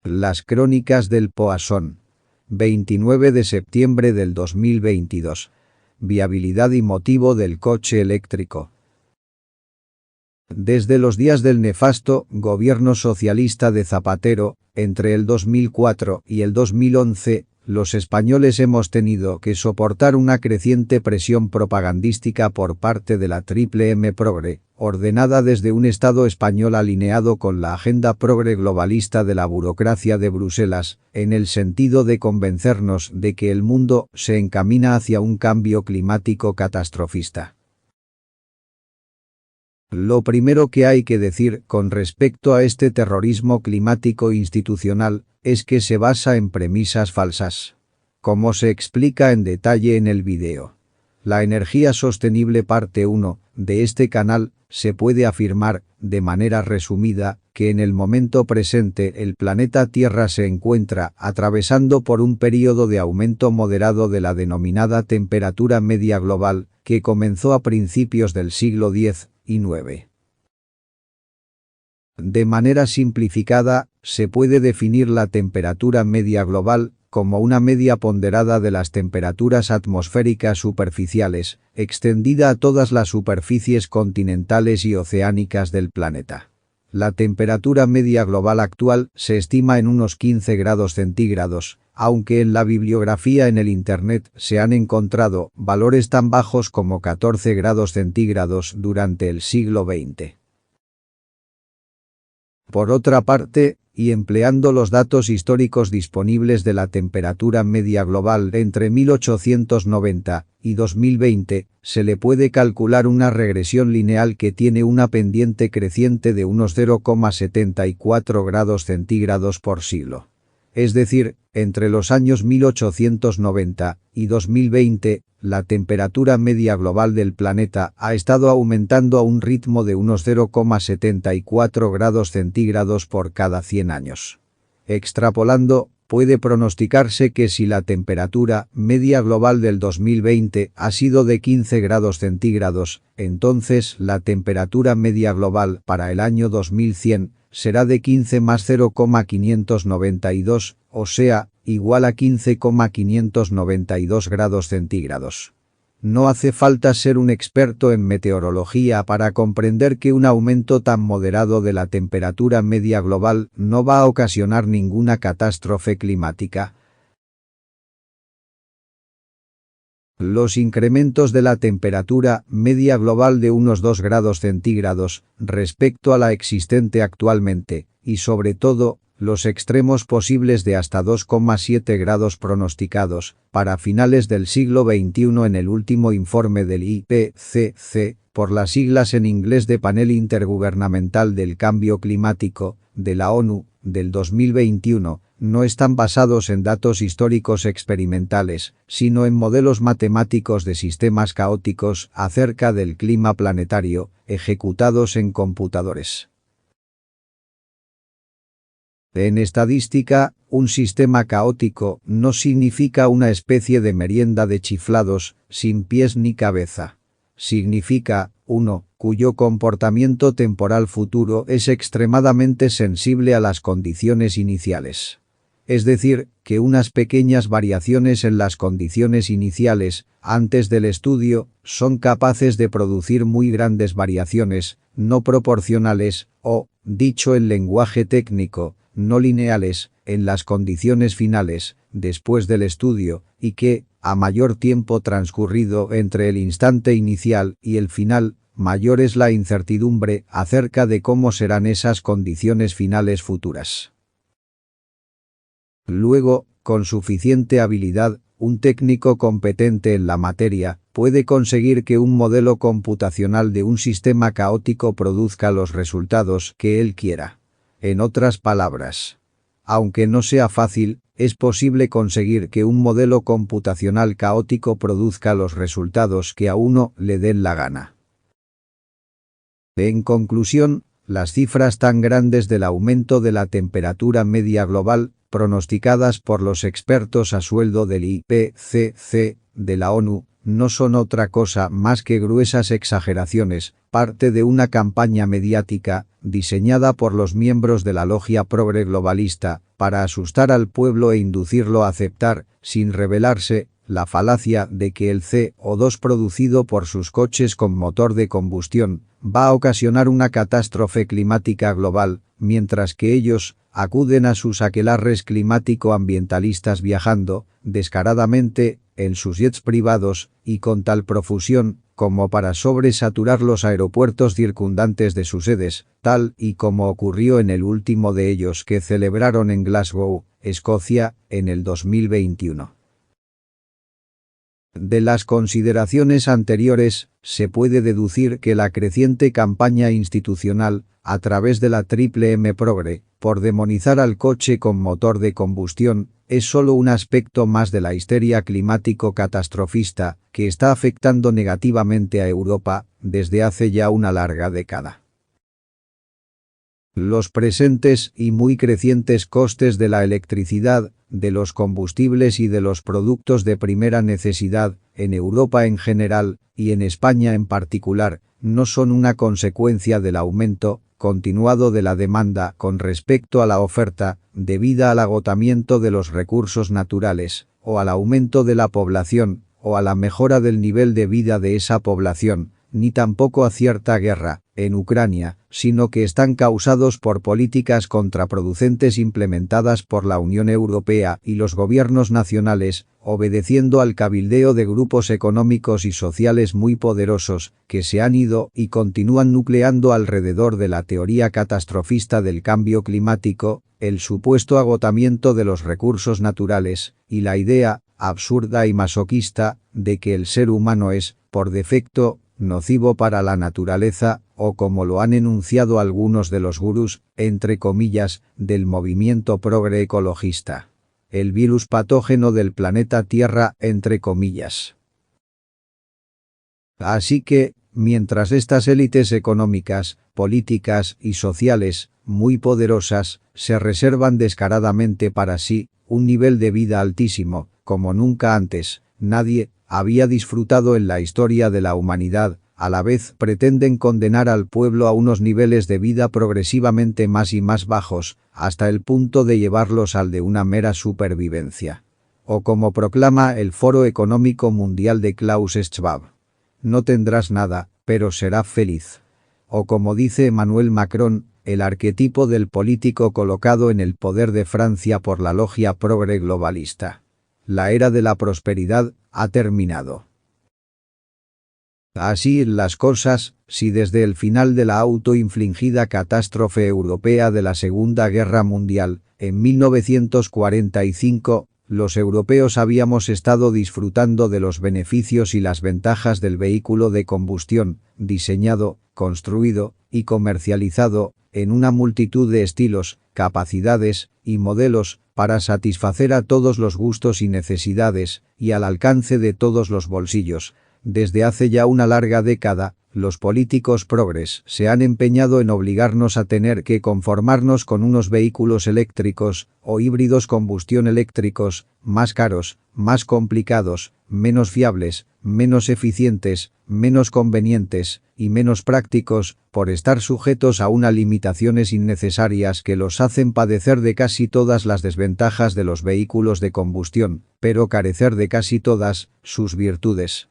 Las crónicas del Poisson. 29 de septiembre del 2022. Viabilidad y motivo del coche eléctrico. Desde los días del nefasto gobierno socialista de Zapatero, entre el 2004 y el 2011, los españoles hemos tenido que soportar una creciente presión propagandística por parte de la Triple M Progre, ordenada desde un Estado español alineado con la agenda progre globalista de la burocracia de Bruselas, en el sentido de convencernos de que el mundo se encamina hacia un cambio climático catastrofista. Lo primero que hay que decir con respecto a este terrorismo climático institucional es que se basa en premisas falsas. Como se explica en detalle en el video. La energía sostenible parte 1 de este canal se puede afirmar, de manera resumida, que en el momento presente el planeta Tierra se encuentra atravesando por un periodo de aumento moderado de la denominada temperatura media global, que comenzó a principios del siglo X y IX. De manera simplificada, se puede definir la temperatura media global como una media ponderada de las temperaturas atmosféricas superficiales, extendida a todas las superficies continentales y oceánicas del planeta. La temperatura media global actual se estima en unos 15 grados centígrados, aunque en la bibliografía en el Internet se han encontrado valores tan bajos como 14 grados centígrados durante el siglo XX. Por otra parte, y empleando los datos históricos disponibles de la temperatura media global entre 1890 y 2020, se le puede calcular una regresión lineal que tiene una pendiente creciente de unos 0,74 grados centígrados por siglo. Es decir, entre los años 1890 y 2020, la temperatura media global del planeta ha estado aumentando a un ritmo de unos 0,74 grados centígrados por cada 100 años. Extrapolando, puede pronosticarse que si la temperatura media global del 2020 ha sido de 15 grados centígrados, entonces la temperatura media global para el año 2100 será de 15 más 0,592, o sea, igual a 15,592 grados centígrados. No hace falta ser un experto en meteorología para comprender que un aumento tan moderado de la temperatura media global no va a ocasionar ninguna catástrofe climática. Los incrementos de la temperatura media global de unos 2 grados centígrados respecto a la existente actualmente, y sobre todo, los extremos posibles de hasta 2,7 grados pronosticados para finales del siglo XXI en el último informe del IPCC, por las siglas en inglés de Panel Intergubernamental del Cambio Climático, de la ONU, del 2021, no están basados en datos históricos experimentales, sino en modelos matemáticos de sistemas caóticos acerca del clima planetario, ejecutados en computadores. En estadística, un sistema caótico no significa una especie de merienda de chiflados, sin pies ni cabeza. Significa, uno, cuyo comportamiento temporal futuro es extremadamente sensible a las condiciones iniciales. Es decir, que unas pequeñas variaciones en las condiciones iniciales, antes del estudio, son capaces de producir muy grandes variaciones, no proporcionales, o, dicho en lenguaje técnico, no lineales, en las condiciones finales, después del estudio, y que, a mayor tiempo transcurrido entre el instante inicial y el final, mayor es la incertidumbre acerca de cómo serán esas condiciones finales futuras. Luego, con suficiente habilidad, un técnico competente en la materia puede conseguir que un modelo computacional de un sistema caótico produzca los resultados que él quiera. En otras palabras, aunque no sea fácil, es posible conseguir que un modelo computacional caótico produzca los resultados que a uno le den la gana. En conclusión, las cifras tan grandes del aumento de la temperatura media global, pronosticadas por los expertos a sueldo del IPCC, de la ONU, no son otra cosa más que gruesas exageraciones, parte de una campaña mediática, diseñada por los miembros de la logia progre globalista, para asustar al pueblo e inducirlo a aceptar, sin revelarse, la falacia de que el CO2 producido por sus coches con motor de combustión va a ocasionar una catástrofe climática global, mientras que ellos acuden a sus aquelarres climático-ambientalistas viajando, descaradamente, en sus jets privados, y con tal profusión, como para sobresaturar los aeropuertos circundantes de sus sedes, tal y como ocurrió en el último de ellos que celebraron en Glasgow, Escocia, en el 2021. De las consideraciones anteriores, se puede deducir que la creciente campaña institucional, a través de la Triple M Progre, por demonizar al coche con motor de combustión, es solo un aspecto más de la histeria climático catastrofista que está afectando negativamente a Europa desde hace ya una larga década. Los presentes y muy crecientes costes de la electricidad, de los combustibles y de los productos de primera necesidad, en Europa en general, y en España en particular, no son una consecuencia del aumento continuado de la demanda con respecto a la oferta, debido al agotamiento de los recursos naturales, o al aumento de la población, o a la mejora del nivel de vida de esa población, ni tampoco a cierta guerra, en Ucrania, sino que están causados por políticas contraproducentes implementadas por la Unión Europea y los gobiernos nacionales, obedeciendo al cabildeo de grupos económicos y sociales muy poderosos, que se han ido y continúan nucleando alrededor de la teoría catastrofista del cambio climático, el supuesto agotamiento de los recursos naturales, y la idea, absurda y masoquista, de que el ser humano es, por defecto, nocivo para la naturaleza, o como lo han enunciado algunos de los gurús, entre comillas, del movimiento progre ecologista. El virus patógeno del planeta Tierra, entre comillas. Así que, mientras estas élites económicas, políticas y sociales, muy poderosas, se reservan descaradamente para sí un nivel de vida altísimo, como nunca antes, nadie había disfrutado en la historia de la humanidad, a la vez pretenden condenar al pueblo a unos niveles de vida progresivamente más y más bajos, hasta el punto de llevarlos al de una mera supervivencia. O como proclama el Foro Económico Mundial de Klaus Schwab: no tendrás nada, pero serás feliz. O como dice Emmanuel Macron, el arquetipo del político colocado en el poder de Francia por la logia progre globalista: la era de la prosperidad ha terminado. Así las cosas, si desde el final de la autoinfligida catástrofe europea de la Segunda Guerra Mundial, en 1945, los europeos habíamos estado disfrutando de los beneficios y las ventajas del vehículo de combustión, diseñado, construido y comercializado, en una multitud de estilos, capacidades y modelos, para satisfacer a todos los gustos y necesidades, y al alcance de todos los bolsillos. Desde hace ya una larga década, los políticos progres se han empeñado en obligarnos a tener que conformarnos con unos vehículos eléctricos o híbridos combustión eléctricos, más caros, más complicados, menos fiables, menos eficientes, menos convenientes y menos prácticos, por estar sujetos a unas limitaciones innecesarias que los hacen padecer de casi todas las desventajas de los vehículos de combustión, pero carecer de casi todas sus virtudes.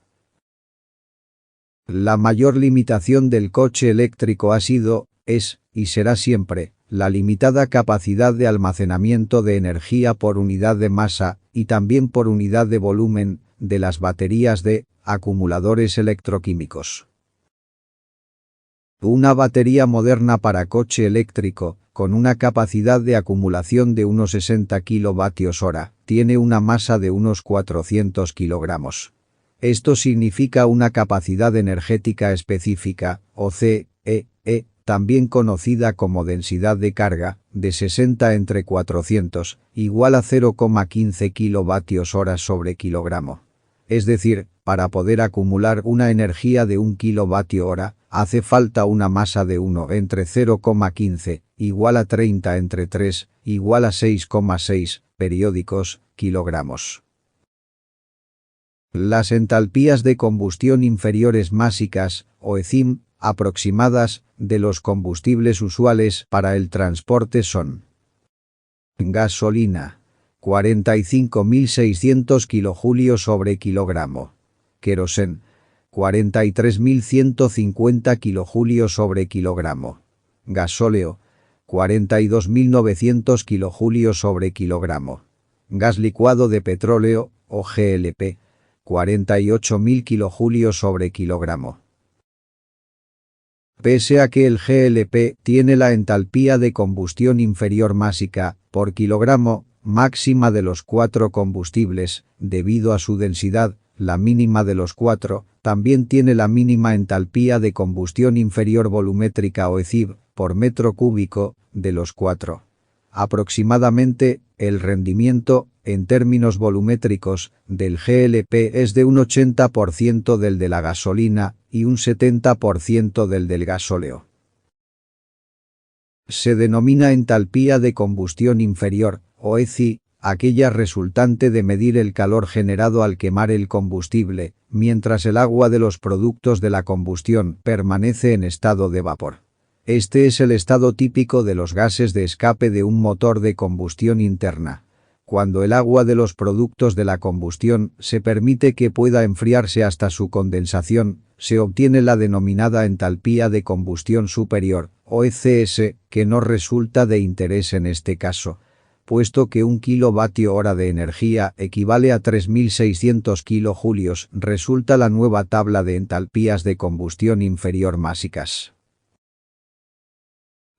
La mayor limitación del coche eléctrico ha sido, es, y será siempre, la limitada capacidad de almacenamiento de energía por unidad de masa, y también por unidad de volumen, de las baterías de acumuladores electroquímicos. Una batería moderna para coche eléctrico, con una capacidad de acumulación de unos 60 kWh, tiene una masa de unos 400 kilogramos. Esto significa una capacidad energética específica, o CEE, también conocida como densidad de carga, de 60 entre 400, igual a 0,15 kWh sobre kilogramo. Es decir, para poder acumular una energía de 1 kWh, hace falta una masa de 1 entre 0,15, igual a 30 entre 3, igual a 6,6, periódicos, kilogramos. Las entalpías de combustión inferiores básicas, o ECIM, aproximadas, de los combustibles usuales para el transporte son: gasolina, 45.600 kilojulios sobre kilogramo. Querosén, 43.150 kilojulios sobre kilogramo. Gasóleo, 42.900 kilojulios sobre kilogramo. Gas licuado de petróleo, o GLP, 48.000 kilojulios sobre kilogramo. Pese a que el GLP tiene la entalpía de combustión inferior básica, por kilogramo, máxima de los 4 combustibles, debido a su densidad, la mínima de los 4, también tiene la mínima entalpía de combustión inferior volumétrica o ECIV, por metro cúbico, de los 4. Aproximadamente, el rendimiento, en términos volumétricos, del GLP es de un 80% del de la gasolina y un 70% del gasóleo. Se denomina entalpía de combustión inferior, o ECI, aquella resultante de medir el calor generado al quemar el combustible, mientras el agua de los productos de la combustión permanece en estado de vapor. Este es el estado típico de los gases de escape de un motor de combustión interna. Cuando el agua de los productos de la combustión se permite que pueda enfriarse hasta su condensación, se obtiene la denominada entalpía de combustión superior, o ECS, que no resulta de interés en este caso, puesto que 1 kWh de energía equivale a 3.600 kilojulios, resulta la nueva tabla de entalpías de combustión inferior básicas.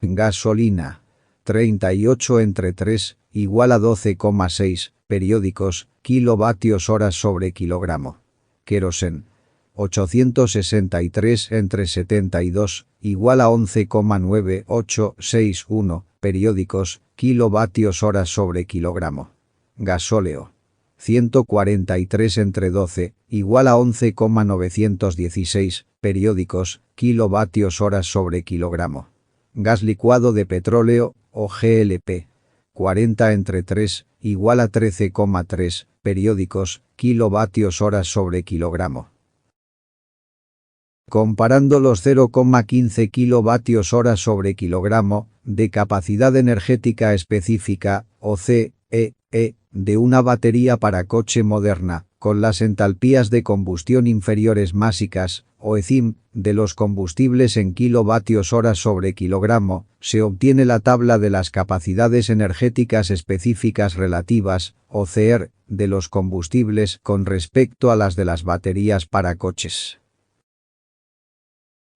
Gasolina. 38 entre 3, igual a 12,6, periódicos, kilovatios horas sobre kilogramo. Querosén. 863 entre 72, igual a 11,9861, periódicos, kilovatios horas sobre kilogramo. Gasóleo. 143 entre 12, igual a 11,916, periódicos, kilovatios horas sobre kilogramo. Gas licuado de petróleo, o GLP. 40 entre 3, igual a 13,3, periódicos, kilovatios horas sobre kilogramo. Comparando los 0,15 kilovatios horas sobre kilogramo, de capacidad energética específica, o CEE, de una batería para coche moderna, con las entalpías de combustión inferiores básicas, o ECIM, de los combustibles en kilovatios horas sobre kilogramo, se obtiene la tabla de las capacidades energéticas específicas relativas, o CER, de los combustibles con respecto a las de las baterías para coches.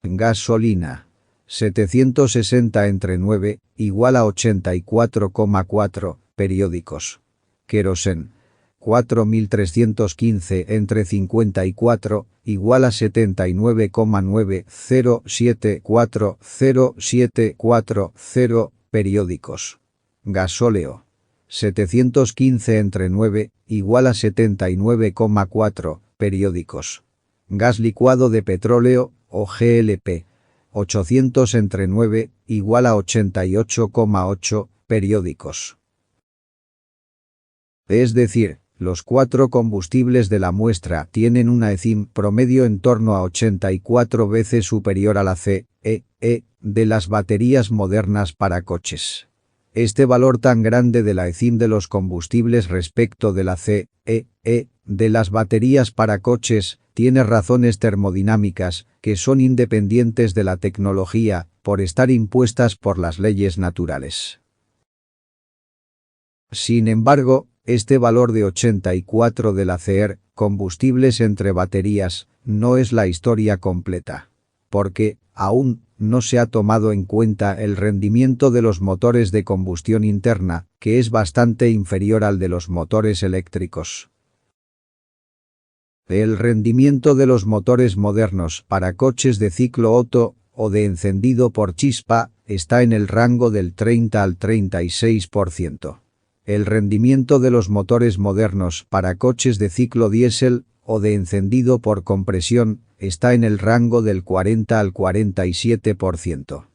Gasolina. 760 entre 9, igual a 84,4, periódicos. Querosén. 4.315 entre 54, igual a 79,90740740, periódicos. Gasóleo. 715 entre 9, igual a 79,4, periódicos. Gas licuado de petróleo, o GLP. 800 entre 9, igual a 88,8, periódicos. Es decir, los 4 combustibles de la muestra tienen una ECIM promedio en torno a 84 veces superior a la CEE, de las baterías modernas para coches. Este valor tan grande de la ECIM de los combustibles respecto de la CEE, de las baterías para coches, tiene razones termodinámicas, que son independientes de la tecnología, por estar impuestas por las leyes naturales. Sin embargo, este valor de 84 de la CER, combustibles entre baterías, no es la historia completa. Porque, aún, no se ha tomado en cuenta el rendimiento de los motores de combustión interna, que es bastante inferior al de los motores eléctricos. El rendimiento de los motores modernos para coches de ciclo Otto o de encendido por chispa está en el rango del 30 al 36%. El rendimiento de los motores modernos para coches de ciclo diésel o de encendido por compresión está en el rango del 40 al 47%.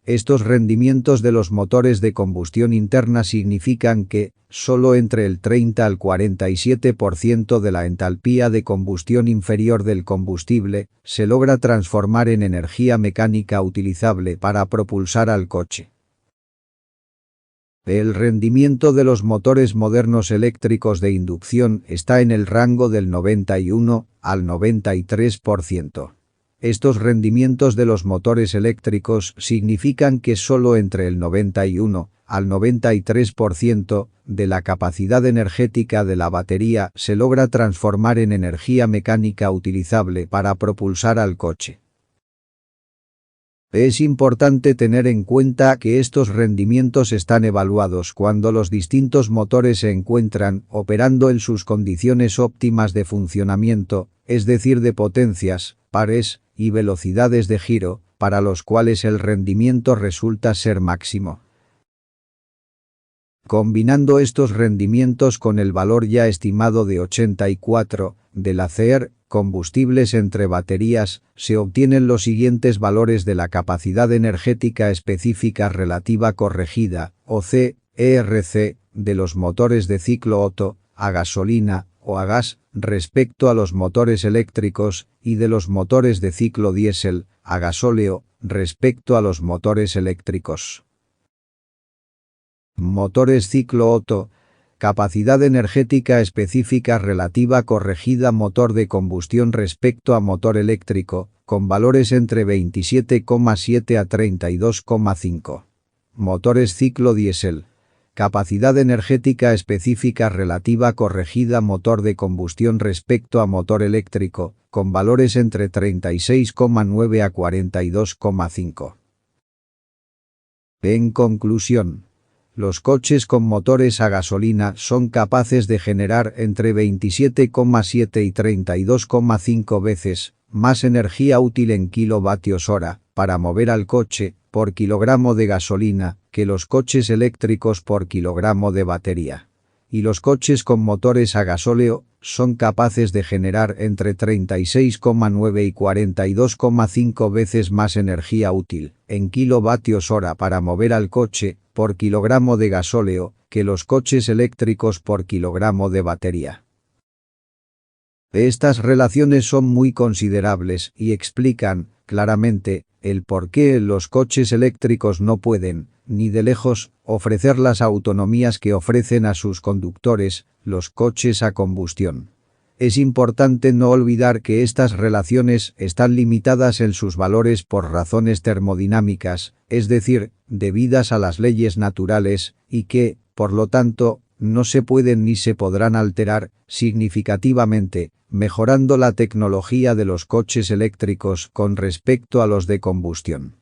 Estos rendimientos de los motores de combustión interna significan que, solo entre el 30 al 47% de la entalpía de combustión inferior del combustible se logra transformar en energía mecánica utilizable para propulsar al coche. El rendimiento de los motores modernos eléctricos de inducción está en el rango del 91 al 93%. Estos rendimientos de los motores eléctricos significan que solo entre el 91 al 93% de la capacidad energética de la batería se logra transformar en energía mecánica utilizable para propulsar al coche. Es importante tener en cuenta que estos rendimientos están evaluados cuando los distintos motores se encuentran operando en sus condiciones óptimas de funcionamiento, es decir, de potencias, pares y velocidades de giro, para los cuales el rendimiento resulta ser máximo. Combinando estos rendimientos con el valor ya estimado de 84 del ACER, combustibles entre baterías, se obtienen los siguientes valores de la capacidad energética específica relativa corregida, o CERC, de los motores de ciclo Otto, a gasolina o a gas, respecto a los motores eléctricos, y de los motores de ciclo diésel, a gasóleo, respecto a los motores eléctricos. Motores ciclo Otto. Capacidad energética específica relativa corregida motor de combustión respecto a motor eléctrico, con valores entre 27,7 a 32,5. Motores ciclo diésel. Capacidad energética específica relativa corregida motor de combustión respecto a motor eléctrico, con valores entre 36,9 a 42,5. En conclusión, los coches con motores a gasolina son capaces de generar entre 27,7 y 32,5 veces más energía útil en kilovatios hora para mover al coche por kilogramo de gasolina que los coches eléctricos por kilogramo de batería. Y los coches con motores a gasóleo son capaces de generar entre 36,9 y 42,5 veces más energía útil en kilovatios hora para mover al coche por kilogramo de gasóleo que los coches eléctricos por kilogramo de batería. Estas relaciones son muy considerables y explican, claramente, el por qué los coches eléctricos no pueden, ni de lejos, ofrecer las autonomías que ofrecen a sus conductores los coches a combustión. Es importante no olvidar que estas relaciones están limitadas en sus valores por razones termodinámicas, es decir, debidas a las leyes naturales, y que, por lo tanto, no se pueden ni se podrán alterar significativamente, mejorando la tecnología de los coches eléctricos con respecto a los de combustión.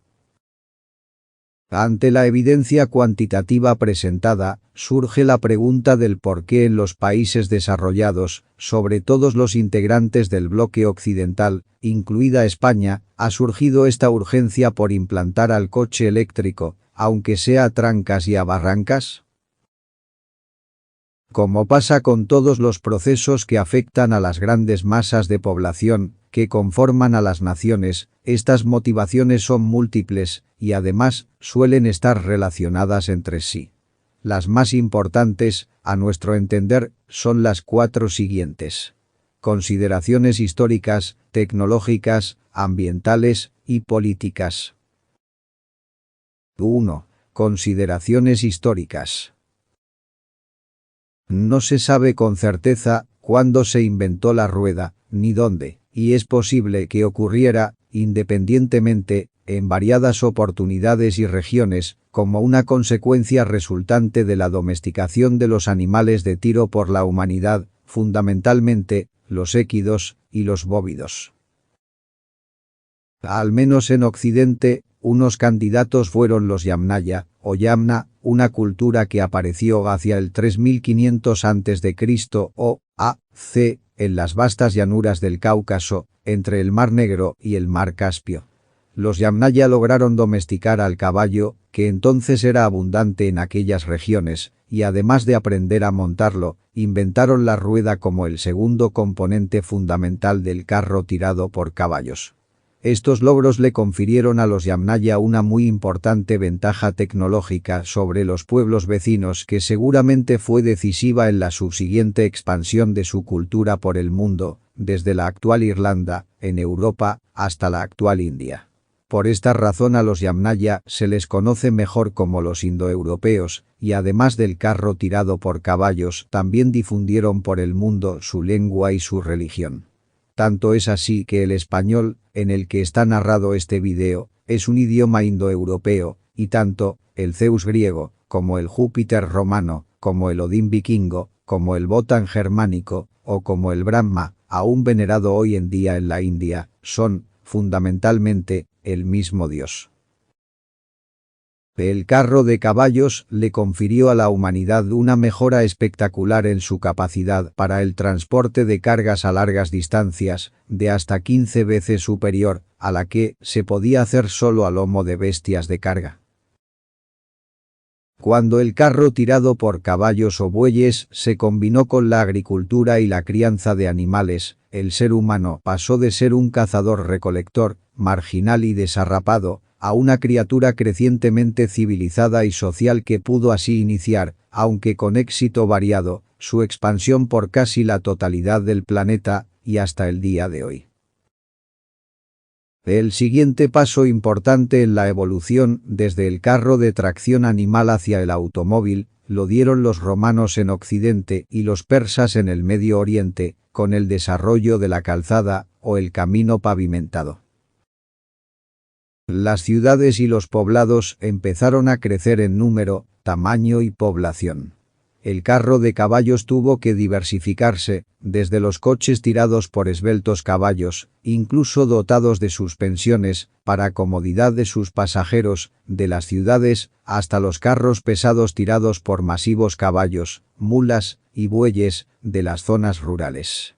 Ante la evidencia cuantitativa presentada, surge la pregunta del por qué en los países desarrollados, sobre todos los integrantes del bloque occidental, incluida España, ha surgido esta urgencia por implantar al coche eléctrico, aunque sea a trancas y a barrancas. Como pasa con todos los procesos que afectan a las grandes masas de población que conforman a las naciones, estas motivaciones son múltiples y además suelen estar relacionadas entre sí. Las más importantes, a nuestro entender, son las cuatro siguientes. Consideraciones históricas, tecnológicas, ambientales y políticas. 1. Consideraciones históricas. No se sabe con certeza cuándo se inventó la rueda, ni dónde, y es posible que ocurriera, independientemente, en variadas oportunidades y regiones, como una consecuencia resultante de la domesticación de los animales de tiro por la humanidad, fundamentalmente, los équidos y los bóvidos. Al menos en Occidente, unos candidatos fueron los Yamnaya, o Yamna, una cultura que apareció hacia el 3500 a.C. o a.c. en las vastas llanuras del Cáucaso, entre el Mar Negro y el Mar Caspio. Los Yamnaya lograron domesticar al caballo, que entonces era abundante en aquellas regiones, y además de aprender a montarlo, inventaron la rueda como el segundo componente fundamental del carro tirado por caballos. Estos logros le confirieron a los Yamnaya una muy importante ventaja tecnológica sobre los pueblos vecinos que seguramente fue decisiva en la subsiguiente expansión de su cultura por el mundo, desde la actual Irlanda, en Europa, hasta la actual India. Por esta razón a los Yamnaya se les conoce mejor como los indoeuropeos, y además del carro tirado por caballos también difundieron por el mundo su lengua y su religión. Tanto es así que el español, en el que está narrado este video, es un idioma indoeuropeo, y tanto el Zeus griego, como el Júpiter romano, como el Odín vikingo, como el Wotan germánico, o como el Brahma, aún venerado hoy en día en la India, son, fundamentalmente, el mismo dios. El carro de caballos le confirió a la humanidad una mejora espectacular en su capacidad para el transporte de cargas a largas distancias, de hasta 15 veces superior a la que se podía hacer solo a lomo de bestias de carga. Cuando el carro tirado por caballos o bueyes se combinó con la agricultura y la crianza de animales, el ser humano pasó de ser un cazador-recolector, marginal y desarrapado, a una criatura crecientemente civilizada y social que pudo así iniciar, aunque con éxito variado, su expansión por casi la totalidad del planeta, y hasta el día de hoy. El siguiente paso importante en la evolución desde el carro de tracción animal hacia el automóvil, lo dieron los romanos en Occidente y los persas en el Medio Oriente, con el desarrollo de la calzada o el camino pavimentado. Las ciudades y los poblados empezaron a crecer en número, tamaño y población. El carro de caballos tuvo que diversificarse, desde los coches tirados por esbeltos caballos, incluso dotados de suspensiones, para comodidad de sus pasajeros, de las ciudades, hasta los carros pesados tirados por masivos caballos, mulas y bueyes, de las zonas rurales.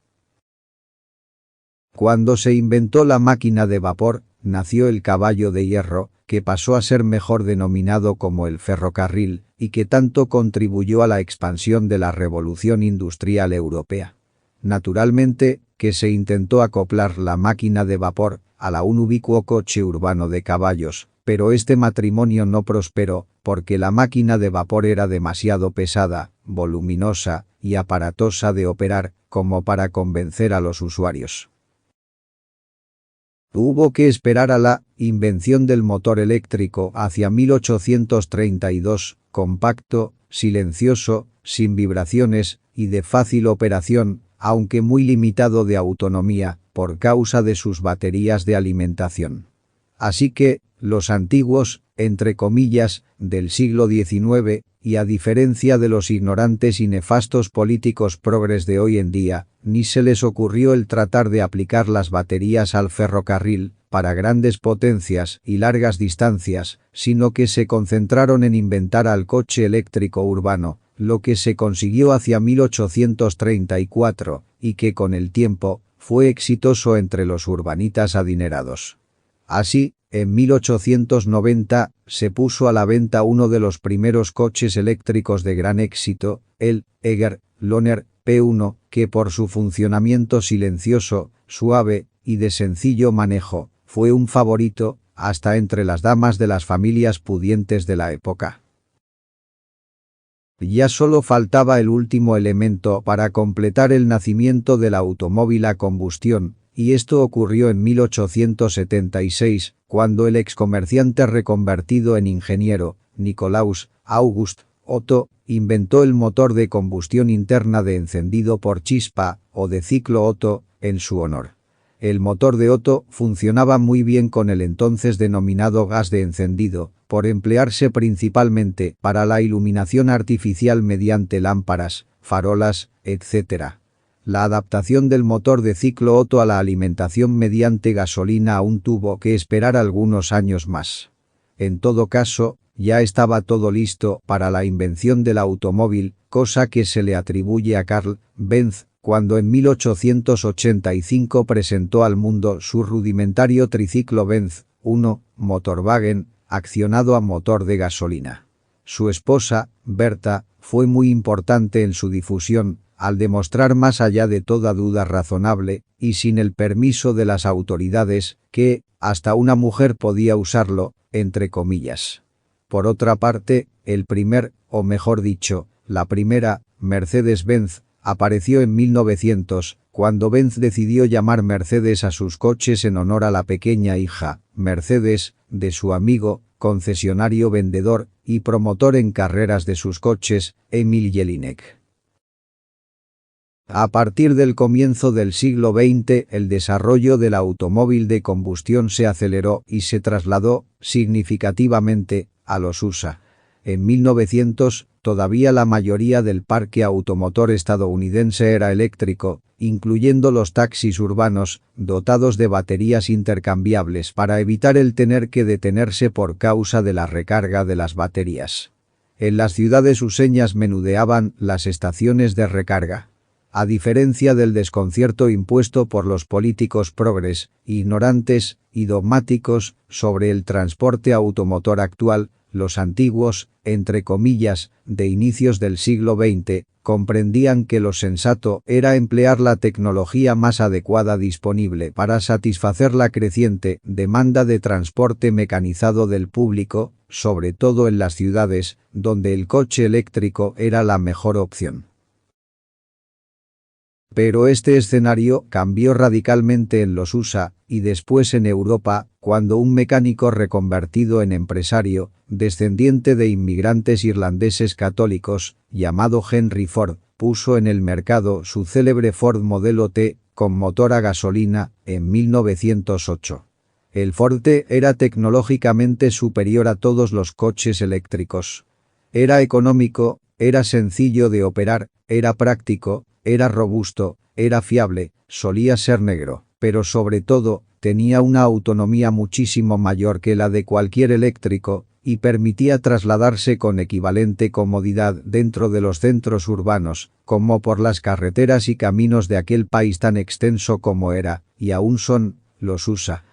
Cuando se inventó la máquina de vapor, nació el caballo de hierro, que pasó a ser mejor denominado como el ferrocarril, y que tanto contribuyó a la expansión de la revolución industrial europea. Naturalmente, que se intentó acoplar la máquina de vapor a la un ubicuo coche urbano de caballos, pero este matrimonio no prosperó, porque la máquina de vapor era demasiado pesada, voluminosa y aparatosa de operar, como para convencer a los usuarios. Hubo que esperar a la invención del motor eléctrico hacia 1832, compacto, silencioso, sin vibraciones y de fácil operación, aunque muy limitado de autonomía, por causa de sus baterías de alimentación. Así que, los antiguos, entre comillas, del siglo XIX, y a diferencia de los ignorantes y nefastos políticos progres de hoy en día, ni se les ocurrió el tratar de aplicar las baterías al ferrocarril, para grandes potencias y largas distancias, sino que se concentraron en inventar al coche eléctrico urbano, lo que se consiguió hacia 1834, y que con el tiempo, fue exitoso entre los urbanitas adinerados. Así, en 1890, se puso a la venta uno de los primeros coches eléctricos de gran éxito, el Eger Loner P1, que por su funcionamiento silencioso, suave y de sencillo manejo, fue un favorito, hasta entre las damas de las familias pudientes de la época. Ya solo faltaba el último elemento para completar el nacimiento del automóvil a combustión, y esto ocurrió en 1876, cuando el excomerciante reconvertido en ingeniero, Nicolaus August Otto, inventó el motor de combustión interna de encendido por chispa, o de ciclo Otto, en su honor. El motor de Otto funcionaba muy bien con el entonces denominado gas de encendido, por emplearse principalmente para la iluminación artificial mediante lámparas, farolas, etc. La adaptación del motor de ciclo Otto a la alimentación mediante gasolina aún tuvo que esperar algunos años más. En todo caso, ya estaba todo listo para la invención del automóvil, cosa que se le atribuye a Carl Benz, cuando en 1885 presentó al mundo su rudimentario triciclo Benz I Motorwagen, accionado a motor de gasolina. Su esposa, Berta, fue muy importante en su difusión, al demostrar más allá de toda duda razonable, y sin el permiso de las autoridades, que hasta una mujer podía usarlo, entre comillas. Por otra parte, el primer, o mejor dicho, la primera, Mercedes-Benz, apareció en 1900, cuando Benz decidió llamar Mercedes a sus coches en honor a la pequeña hija, Mercedes, de su amigo, concesionario vendedor y promotor en carreras de sus coches, Emil Jelinek. A partir del comienzo del siglo XX, el desarrollo del automóvil de combustión se aceleró y se trasladó, significativamente, a los USA. En 1900, todavía la mayoría del parque automotor estadounidense era eléctrico, incluyendo los taxis urbanos, dotados de baterías intercambiables para evitar el tener que detenerse por causa de la recarga de las baterías. En las ciudades useñas menudeaban las estaciones de recarga. A diferencia del desconcierto impuesto por los políticos progres, ignorantes y dogmáticos sobre el transporte automotor actual, los antiguos, entre comillas, de inicios del siglo XX, comprendían que lo sensato era emplear la tecnología más adecuada disponible para satisfacer la creciente demanda de transporte mecanizado del público, sobre todo en las ciudades, donde el coche eléctrico era la mejor opción. Pero este escenario cambió radicalmente en los USA y después en Europa, cuando un mecánico reconvertido en empresario, descendiente de inmigrantes irlandeses católicos, llamado Henry Ford, puso en el mercado su célebre Ford Modelo T, con motor a gasolina, en 1908. El Ford T era tecnológicamente superior a todos los coches eléctricos. Era económico, era sencillo de operar, era práctico, era robusto, era fiable, solía ser negro, pero sobre todo, tenía una autonomía muchísimo mayor que la de cualquier eléctrico, y permitía trasladarse con equivalente comodidad dentro de los centros urbanos, como por las carreteras y caminos de aquel país tan extenso como era, y aún son, los USA.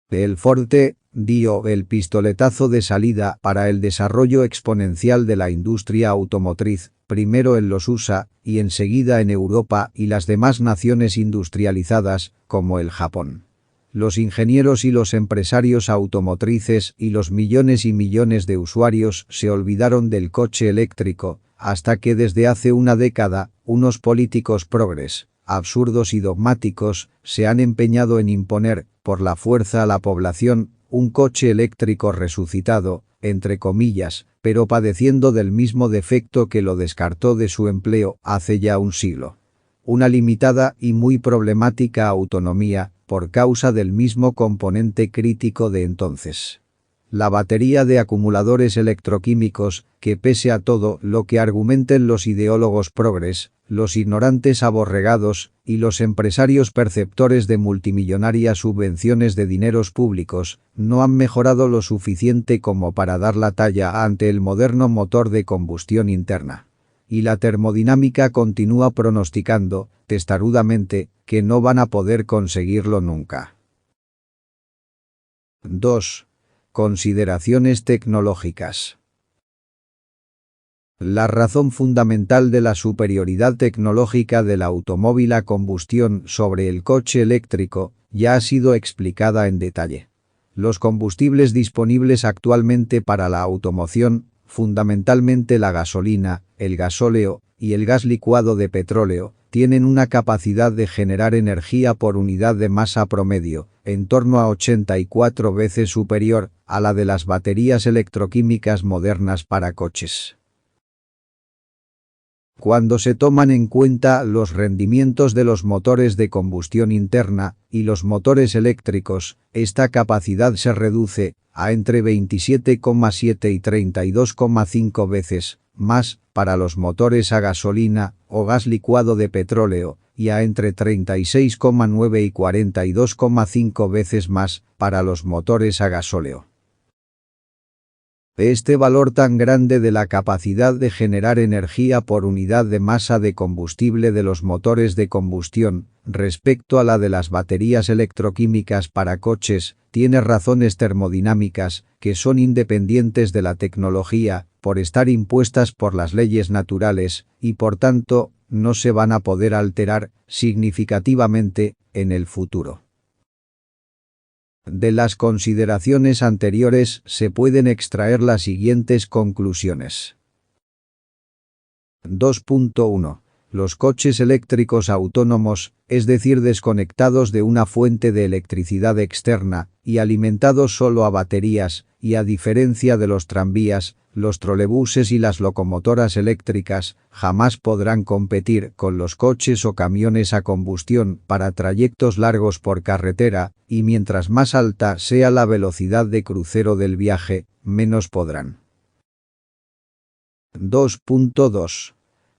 El Ford T dio el pistoletazo de salida para el desarrollo exponencial de la industria automotriz, primero en los USA y enseguida en Europa y las demás naciones industrializadas, como el Japón. Los ingenieros y los empresarios automotrices y los millones y millones de usuarios se olvidaron del coche eléctrico, hasta que desde hace una década, unos políticos progres, absurdos y dogmáticos, se han empeñado en imponer, por la fuerza a la población, un coche eléctrico resucitado, entre comillas, pero padeciendo del mismo defecto que lo descartó de su empleo hace ya un siglo. Una limitada y muy problemática autonomía, por causa del mismo componente crítico de entonces. La batería de acumuladores electroquímicos, que pese a todo lo que argumenten los ideólogos progres, los ignorantes aborregados y los empresarios perceptores de multimillonarias subvenciones de dineros públicos, no han mejorado lo suficiente como para dar la talla ante el moderno motor de combustión interna. Y la termodinámica continúa pronosticando, testarudamente, que no van a poder conseguirlo nunca. 2. Consideraciones tecnológicas. La razón fundamental de la superioridad tecnológica del automóvil a combustión sobre el coche eléctrico ya ha sido explicada en detalle. Los combustibles disponibles actualmente para la automoción, fundamentalmente la gasolina, el gasóleo y el gas licuado de petróleo, tienen una capacidad de generar energía por unidad de masa promedio, en torno a 84 veces superior a la de las baterías electroquímicas modernas para coches. Cuando se toman en cuenta los rendimientos de los motores de combustión interna y los motores eléctricos, esta capacidad se reduce a entre 27,7 y 32,5 veces más para los motores a gasolina o gas licuado de petróleo y a entre 36,9 y 42,5 veces más para los motores a gasóleo. Este valor tan grande de la capacidad de generar energía por unidad de masa de combustible de los motores de combustión, respecto a la de las baterías electroquímicas para coches, tiene razones termodinámicas, que son independientes de la tecnología, por estar impuestas por las leyes naturales, y por tanto, no se van a poder alterar significativamente en el futuro. De las consideraciones anteriores se pueden extraer las siguientes conclusiones. 2.1. Los coches eléctricos autónomos, es decir, desconectados de una fuente de electricidad externa y alimentados solo a baterías, y a diferencia de los tranvías, los trolebuses y las locomotoras eléctricas, jamás podrán competir con los coches o camiones a combustión para trayectos largos por carretera, y mientras más alta sea la velocidad de crucero del viaje, menos podrán. 2.2.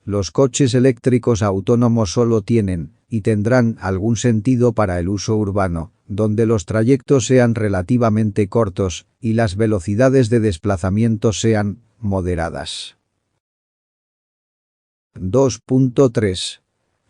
Los coches eléctricos autónomos solo tienen, y tendrán algún sentido para el uso urbano, donde los trayectos sean relativamente cortos y las velocidades de desplazamiento sean moderadas. 2.3.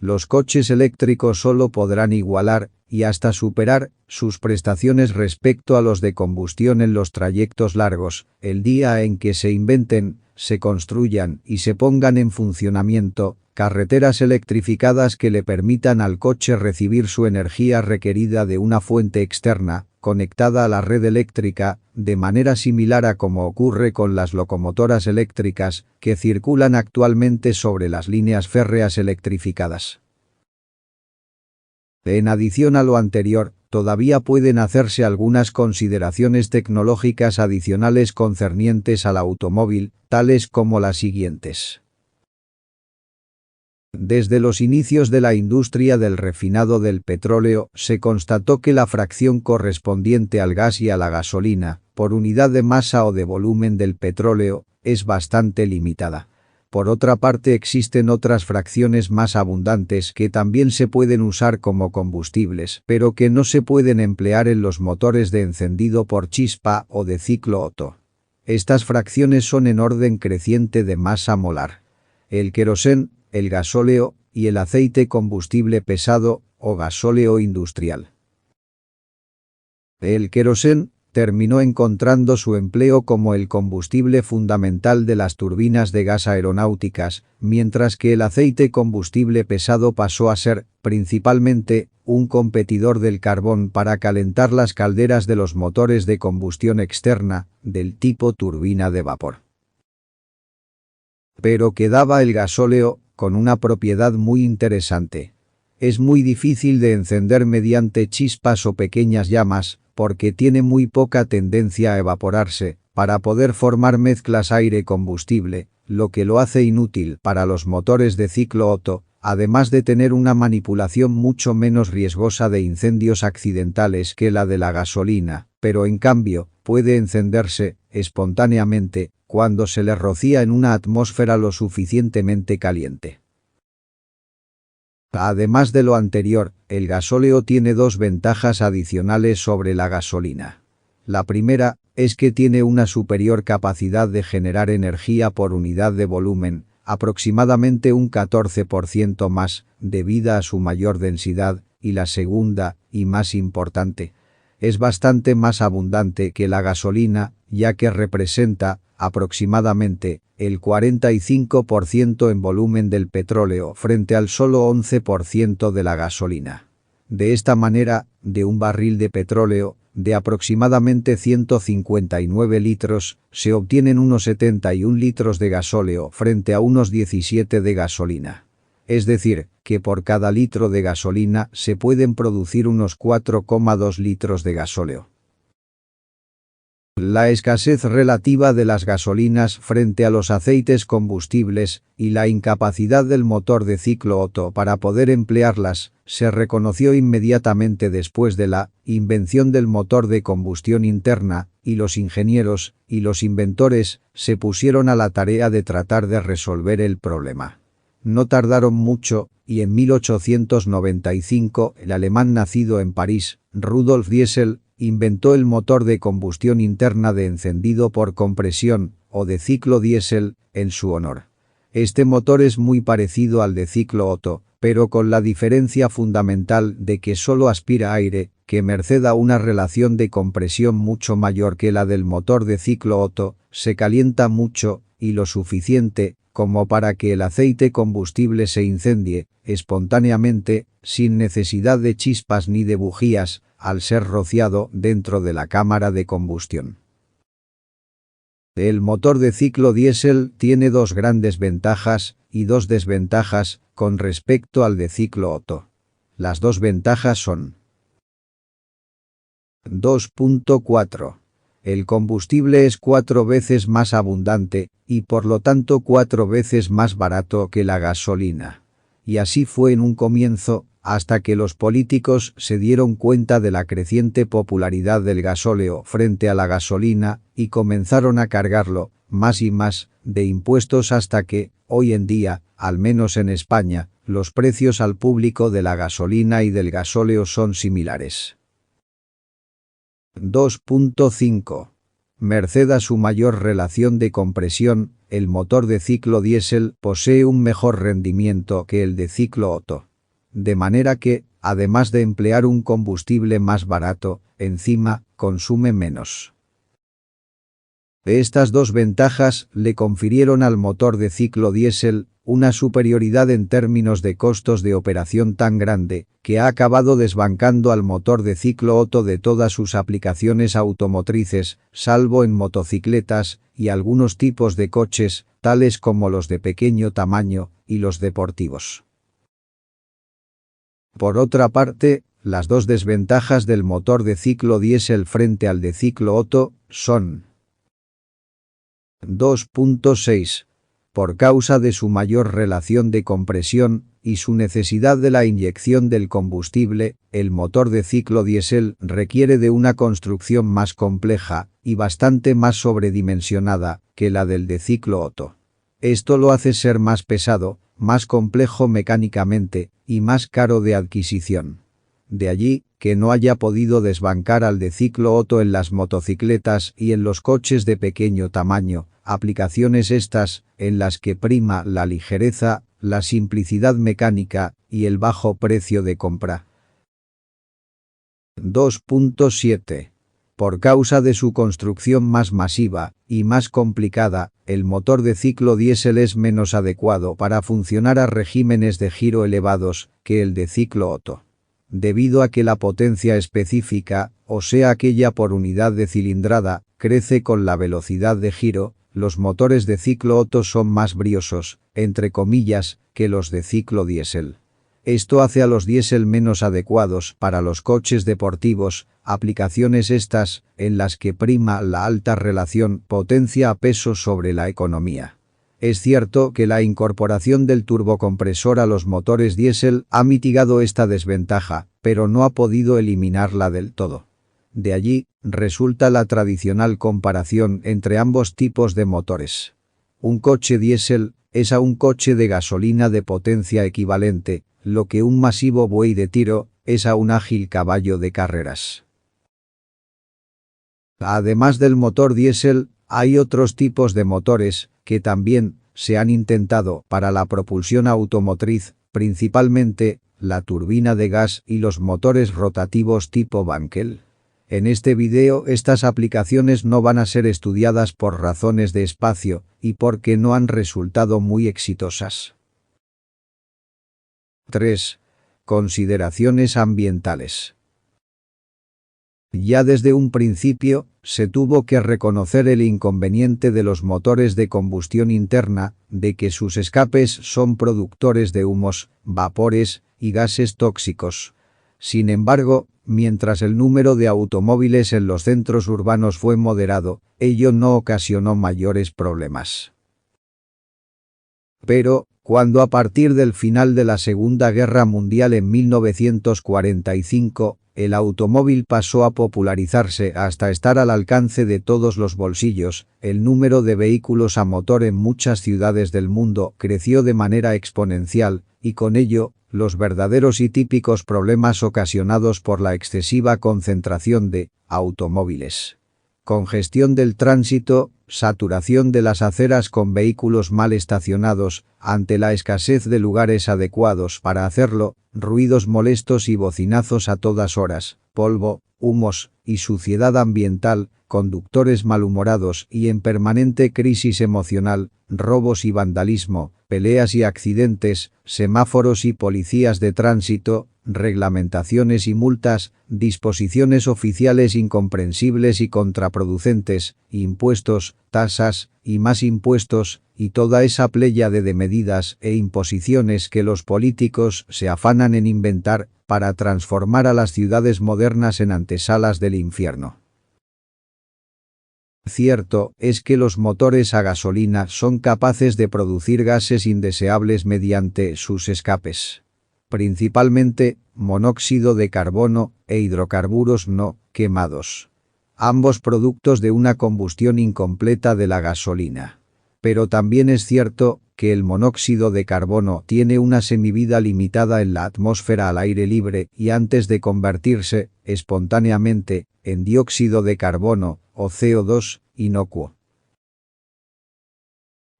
Los coches eléctricos solo podrán igualar, y hasta superar, sus prestaciones respecto a los de combustión en los trayectos largos, el día en que se inventen, se construyan y se pongan en funcionamiento carreteras electrificadas que le permitan al coche recibir su energía requerida de una fuente externa, conectada a la red eléctrica, de manera similar a como ocurre con las locomotoras eléctricas que circulan actualmente sobre las líneas férreas electrificadas. En adición a lo anterior, todavía pueden hacerse algunas consideraciones tecnológicas adicionales concernientes al automóvil, tales como las siguientes. Desde los inicios de la industria del refinado del petróleo, se constató que la fracción correspondiente al gas y a la gasolina, por unidad de masa o de volumen del petróleo, es bastante limitada. Por otra parte, existen otras fracciones más abundantes que también se pueden usar como combustibles, pero que no se pueden emplear en los motores de encendido por chispa o de ciclo Otto. Estas fracciones son en orden creciente de masa molar. El querosén, el gasóleo y el aceite combustible pesado o gasóleo industrial. El querosén terminó encontrando su empleo como el combustible fundamental de las turbinas de gas aeronáuticas, mientras que el aceite combustible pesado pasó a ser, principalmente, un competidor del carbón para calentar las calderas de los motores de combustión externa, del tipo turbina de vapor. Pero quedaba el gasóleo, con una propiedad muy interesante. Es muy difícil de encender mediante chispas o pequeñas llamas, porque tiene muy poca tendencia a evaporarse, para poder formar mezclas aire-combustible, lo que lo hace inútil para los motores de ciclo Otto, además de tener una manipulación mucho menos riesgosa de incendios accidentales que la de la gasolina, pero en cambio, puede encenderse espontáneamente cuando se le rocía en una atmósfera lo suficientemente caliente. Además de lo anterior, el gasóleo tiene dos ventajas adicionales sobre la gasolina. La primera es que tiene una superior capacidad de generar energía por unidad de volumen, aproximadamente un 14% más, debido a su mayor densidad, y la segunda, y más importante, es bastante más abundante que la gasolina, ya que representa, aproximadamente, el 45% en volumen del petróleo frente al solo 11% de la gasolina. De esta manera, de un barril de petróleo, de aproximadamente 159 litros, se obtienen unos 71 litros de gasóleo frente a unos 17 de gasolina. Es decir, que por cada litro de gasolina se pueden producir unos 4,2 litros de gasóleo. La escasez relativa de las gasolinas frente a los aceites combustibles y la incapacidad del motor de ciclo Otto para poder emplearlas se reconoció inmediatamente después de la invención del motor de combustión interna, y los ingenieros y los inventores se pusieron a la tarea de tratar de resolver el problema. No tardaron mucho, y en 1895 el alemán nacido en París, Rudolf Diesel, inventó el motor de combustión interna de encendido por compresión, o de ciclo diésel, en su honor. Este motor es muy parecido al de ciclo Otto, pero con la diferencia fundamental de que solo aspira aire, que merced a una relación de compresión mucho mayor que la del motor de ciclo Otto, se calienta mucho, y lo suficiente, como para que el aceite combustible se incendie, espontáneamente, sin necesidad de chispas ni de bujías, al ser rociado dentro de la cámara de combustión. El motor de ciclo diésel tiene dos grandes ventajas y dos desventajas con respecto al de ciclo Otto. Las dos ventajas son: 2.4. El combustible es 4 veces más abundante y por lo tanto 4 veces más barato que la gasolina. Y así fue en un comienzo, hasta que los políticos se dieron cuenta de la creciente popularidad del gasóleo frente a la gasolina y comenzaron a cargarlo, más y más, de impuestos hasta que, hoy en día, al menos en España, los precios al público de la gasolina y del gasóleo son similares. 2.5. Merced a su mayor relación de compresión, el motor de ciclo diésel posee un mejor rendimiento que el de ciclo Otto. De manera que, además de emplear un combustible más barato, encima, consume menos. Estas dos ventajas le confirieron al motor de ciclo diésel una superioridad en términos de costos de operación tan grande, que ha acabado desbancando al motor de ciclo Otto de todas sus aplicaciones automotrices, salvo en motocicletas y algunos tipos de coches, tales como los de pequeño tamaño y los deportivos. Por otra parte, las dos desventajas del motor de ciclo diésel frente al de ciclo Otto son: 2.6. Por causa de su mayor relación de compresión y su necesidad de la inyección del combustible, el motor de ciclo diésel requiere de una construcción más compleja y bastante más sobredimensionada que la del de ciclo Otto. Esto lo hace ser más pesado, más complejo mecánicamente y más caro de adquisición. De allí que no haya podido desbancar al de ciclo Otto en las motocicletas y en los coches de pequeño tamaño, aplicaciones estas en las que prima la ligereza, la simplicidad mecánica y el bajo precio de compra. 2.7. Por causa de su construcción más masiva y más complicada, el motor de ciclo diésel es menos adecuado para funcionar a regímenes de giro elevados que el de ciclo Otto. Debido a que la potencia específica, o sea aquella por unidad de cilindrada, crece con la velocidad de giro, los motores de ciclo Otto son más briosos, entre comillas, que los de ciclo diésel. Esto hace a los diésel menos adecuados para los coches deportivos, aplicaciones estas en las que prima la alta relación potencia a peso sobre la economía. Es cierto que la incorporación del turbocompresor a los motores diésel ha mitigado esta desventaja, pero no ha podido eliminarla del todo. De allí resulta la tradicional comparación entre ambos tipos de motores. Un coche diésel es a un coche de gasolina de potencia equivalente, lo que un masivo buey de tiro es a un ágil caballo de carreras. Además del motor diésel, hay otros tipos de motores que también se han intentado para la propulsión automotriz, principalmente la turbina de gas y los motores rotativos tipo Wankel. En este video estas aplicaciones no van a ser estudiadas por razones de espacio y porque no han resultado muy exitosas. 3. Consideraciones ambientales. Ya desde un principio, se tuvo que reconocer el inconveniente de los motores de combustión interna, de que sus escapes son productores de humos, vapores y gases tóxicos. Sin embargo, mientras el número de automóviles en los centros urbanos fue moderado, ello no ocasionó mayores problemas. Pero, cuando a partir del final de la Segunda Guerra Mundial en 1945, el automóvil pasó a popularizarse hasta estar al alcance de todos los bolsillos, el número de vehículos a motor en muchas ciudades del mundo creció de manera exponencial, y con ello, los verdaderos y típicos problemas ocasionados por la excesiva concentración de automóviles. Congestión del tránsito, saturación de las aceras con vehículos mal estacionados, ante la escasez de lugares adecuados para hacerlo, ruidos molestos y bocinazos a todas horas, polvo, humos y suciedad ambiental, conductores malhumorados y en permanente crisis emocional, robos y vandalismo, peleas y accidentes, semáforos y policías de tránsito, reglamentaciones y multas, disposiciones oficiales incomprensibles y contraproducentes, impuestos, tasas y más impuestos, y toda esa pléyade de medidas e imposiciones que los políticos se afanan en inventar para transformar a las ciudades modernas en antesalas del infierno. Cierto es que los motores a gasolina son capaces de producir gases indeseables mediante sus escapes. Principalmente, monóxido de carbono e hidrocarburos no quemados. Ambos productos de una combustión incompleta de la gasolina. Pero también es cierto que el monóxido de carbono tiene una semivida limitada en la atmósfera al aire libre y antes de convertirse, espontáneamente, en dióxido de carbono, o CO2, inocuo.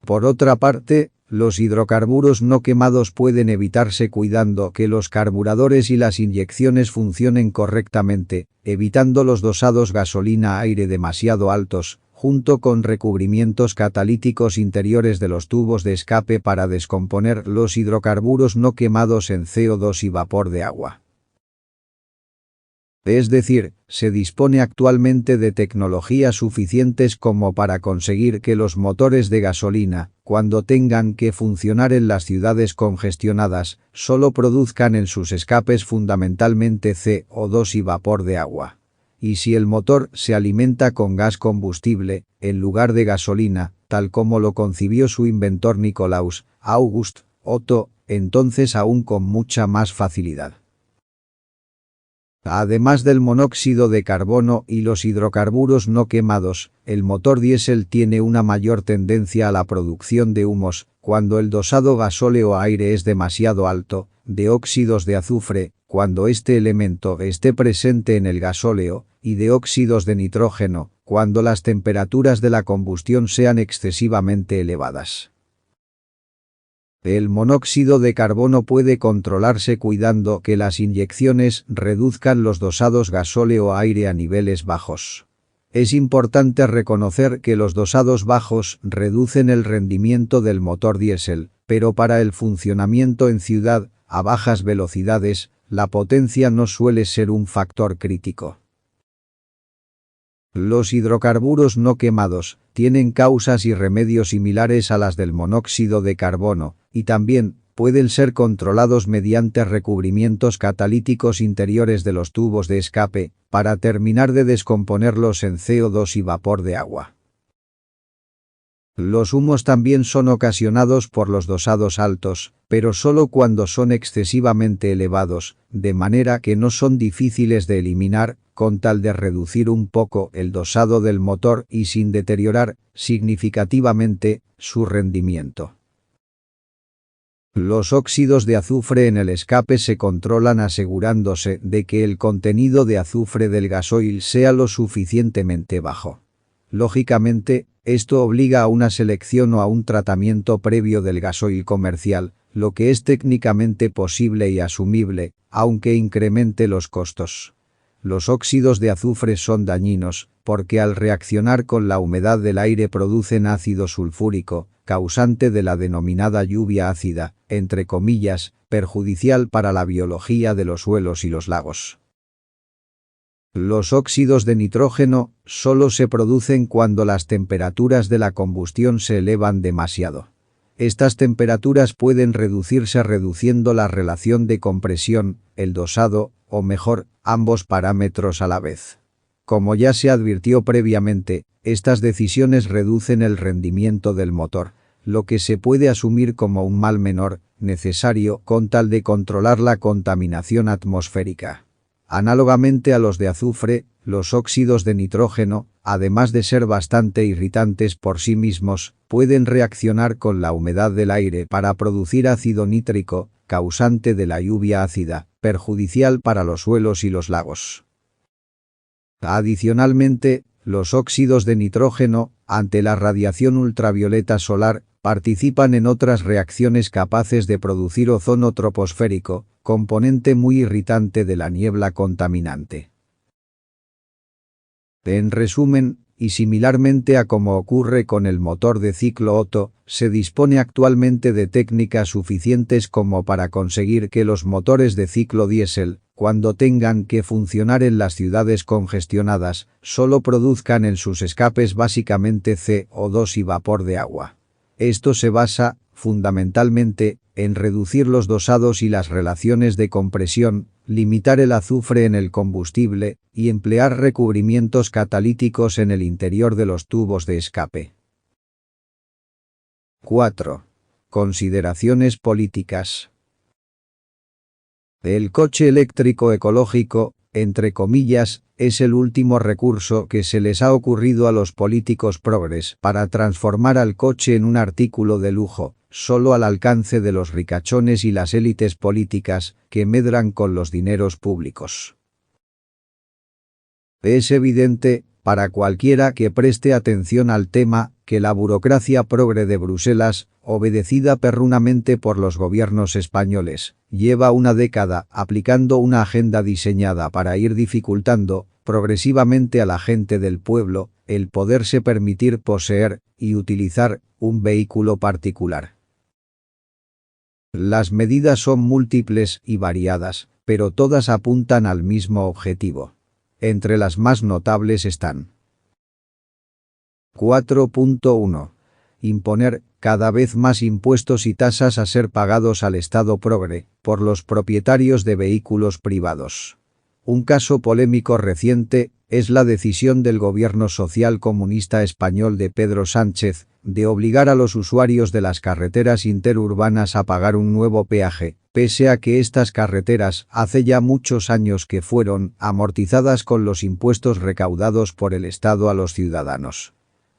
Por otra parte, los hidrocarburos no quemados pueden evitarse cuidando que los carburadores y las inyecciones funcionen correctamente, evitando los dosados gasolina-aire demasiado altos, junto con recubrimientos catalíticos interiores de los tubos de escape para descomponer los hidrocarburos no quemados en CO2 y vapor de agua. Es decir, se dispone actualmente de tecnologías suficientes como para conseguir que los motores de gasolina, cuando tengan que funcionar en las ciudades congestionadas, solo produzcan en sus escapes fundamentalmente CO2 y vapor de agua. Y si el motor se alimenta con gas combustible, en lugar de gasolina, tal como lo concibió su inventor Nicolaus August Otto, entonces aún con mucha más facilidad. Además del monóxido de carbono y los hidrocarburos no quemados, el motor diésel tiene una mayor tendencia a la producción de humos, cuando el dosado gasóleo-aire es demasiado alto, de óxidos de azufre, cuando este elemento esté presente en el gasóleo, y de óxidos de nitrógeno, cuando las temperaturas de la combustión sean excesivamente elevadas. El monóxido de carbono puede controlarse cuidando que las inyecciones reduzcan los dosados gasóleo-aire a niveles bajos. Es importante reconocer que los dosados bajos reducen el rendimiento del motor diésel, pero para el funcionamiento en ciudad, a bajas velocidades, la potencia no suele ser un factor crítico. Los hidrocarburos no quemados tienen causas y remedios similares a las del monóxido de carbono, y también pueden ser controlados mediante recubrimientos catalíticos interiores de los tubos de escape, para terminar de descomponerlos en CO2 y vapor de agua. Los humos también son ocasionados por los dosados altos, pero solo cuando son excesivamente elevados, de manera que no son difíciles de eliminar, con tal de reducir un poco el dosado del motor y sin deteriorar significativamente su rendimiento. Los óxidos de azufre en el escape se controlan asegurándose de que el contenido de azufre del gasoil sea lo suficientemente bajo. Lógicamente, esto obliga a una selección o a un tratamiento previo del gasoil comercial, lo que es técnicamente posible y asumible, aunque incremente los costos. Los óxidos de azufre son dañinos, porque al reaccionar con la humedad del aire producen ácido sulfúrico, causante de la denominada lluvia ácida, entre comillas, perjudicial para la biología de los suelos y los lagos. Los óxidos de nitrógeno solo se producen cuando las temperaturas de la combustión se elevan demasiado. Estas temperaturas pueden reducirse reduciendo la relación de compresión, el dosado, o mejor, ambos parámetros a la vez. Como ya se advirtió previamente, estas decisiones reducen el rendimiento del motor, lo que se puede asumir como un mal menor, necesario con tal de controlar la contaminación atmosférica. Análogamente a los de azufre, los óxidos de nitrógeno, además de ser bastante irritantes por sí mismos, pueden reaccionar con la humedad del aire para producir ácido nítrico, causante de la lluvia ácida, perjudicial para los suelos y los lagos. Adicionalmente, los óxidos de nitrógeno, ante la radiación ultravioleta solar, participan en otras reacciones capaces de producir ozono troposférico, componente muy irritante de la niebla contaminante. En resumen, y similarmente a como ocurre con el motor de ciclo Otto, se dispone actualmente de técnicas suficientes como para conseguir que los motores de ciclo diésel, cuando tengan que funcionar en las ciudades congestionadas, solo produzcan en sus escapes básicamente CO2 y vapor de agua. Esto se basa, fundamentalmente, en reducir los dosados y las relaciones de compresión, limitar el azufre en el combustible y emplear recubrimientos catalíticos en el interior de los tubos de escape. 4. Consideraciones políticas. El coche eléctrico ecológico, entre comillas, es el último recurso que se les ha ocurrido a los políticos progres para transformar al coche en un artículo de lujo, solo al alcance de los ricachones y las élites políticas que medran con los dineros públicos. Es evidente, para cualquiera que preste atención al tema, que la burocracia progre de Bruselas, obedecida perrunamente por los gobiernos españoles, lleva una década aplicando una agenda diseñada para ir dificultando, progresivamente a la gente del pueblo, el poderse permitir poseer y utilizar un vehículo particular. Las medidas son múltiples y variadas, pero todas apuntan al mismo objetivo. Entre las más notables están: 4.1. Imponer cada vez más impuestos y tasas a ser pagados al Estado progre por los propietarios de vehículos privados. Un caso polémico reciente es la decisión del gobierno social comunista español de Pedro Sánchez de obligar a los usuarios de las carreteras interurbanas a pagar un nuevo peaje, pese a que estas carreteras hace ya muchos años que fueron amortizadas con los impuestos recaudados por el Estado a los ciudadanos.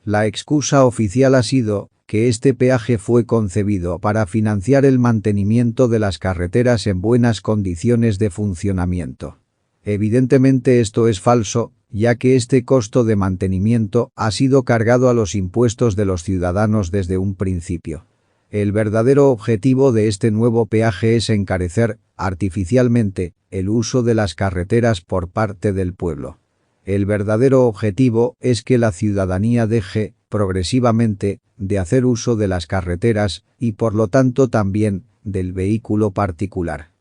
La excusa oficial ha sido que este peaje fue concebido para financiar el mantenimiento de las carreteras en buenas condiciones de funcionamiento. Evidentemente esto es falso, ya que este costo de mantenimiento ha sido cargado a los impuestos de los ciudadanos desde un principio. El verdadero objetivo de este nuevo peaje es encarecer, artificialmente, el uso de las carreteras por parte del pueblo. El verdadero objetivo es que la ciudadanía deje, progresivamente, de hacer uso de las carreteras y por lo tanto también del vehículo particular.